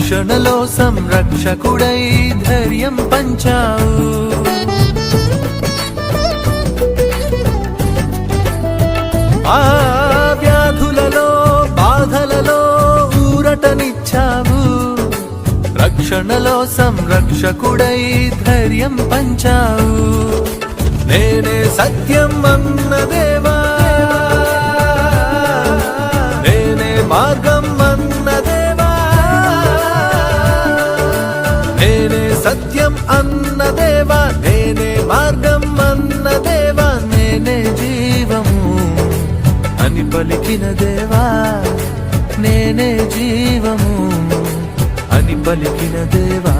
రక్షణలో సంరక్షకుడై ధైర్యం పంచావు. ఆ వ్యాధులలో బాధలలో ఊరటనిచ్చావు. రక్షణలో సంరక్షకుడై ధైర్యం పంచావు. నేనే సత్యం అన్న దేవా, నేనే మార్గం అన్న దేవా, నేనే సత్యం అన్న దేవా, నేనే మార్గం అన్న దేవా, నేనే జీవము అని పలికిన దేవా, నేనే జీవము అని పలికిన దేవా.